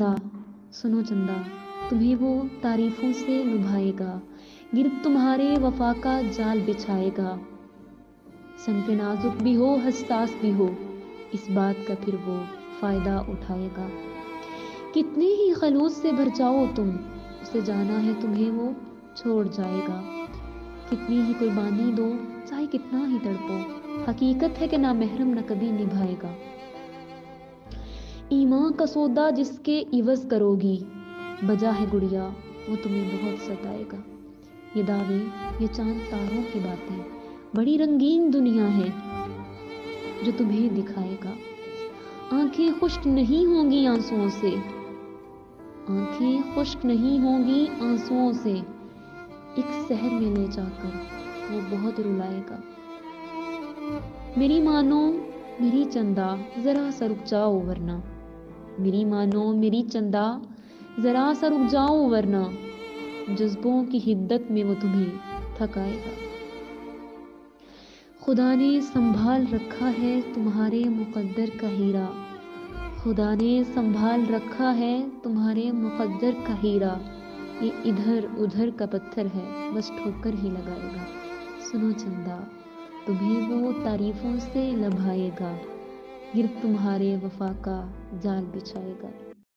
चंदा, सुनो चंदा, तुम्हें वो तारीफों से लुभाएगा, गिर्द तुम्हारे वफा का जाल बिछाएगा। सनफ़े नाजुक भी हो, हसास भी हो, इस बात का फिर वो फ़ायदा उठाएगा। कितने ही खलूस से भर जाओ तुम, उसे जाना है तुम्हें वो छोड़ जाएगा। कितनी ही कुर्बानी दो, चाहे कितना ही तड़पो, हकीकत है कि ना महरम न कभी निभाएगा। ईमान का सौदा जिसके इवज़ करोगी, बजा है गुड़िया वो तुम्हें बहुत सताएगा। ये दावे, ये चांद तारों की बातें, बड़ी रंगीन दुनिया है जो तुम्हें दिखाएगा। आंखें खुश्क नहीं होंगी आंसुओं से, आंखें खुश्क नहीं होंगी आंसुओं से, एक शहर में ले जाकर वो बहुत रुलाएगा। मेरी मानो मेरी चंदा, जरा सा रुक जाओ वरना, मेरी मानो मेरी चंदा, जरा सा रुक जाओ वरना, जज्बों की हिद्दत में वो तुम्हें थकाएगा। खुदा ने संभाल रखा है तुम्हारे मुकद्दर का हीरा, खुदा ने संभाल रखा है तुम्हारे मुकद्दर का हीरा। ये इधर उधर का पत्थर है, बस ठोकर ही लगाएगा। सुनो चंदा, तुम्हें वो तारीफों से लभाएगा, गिर्द तुम्हारे वफा का जाल बिछाएगा।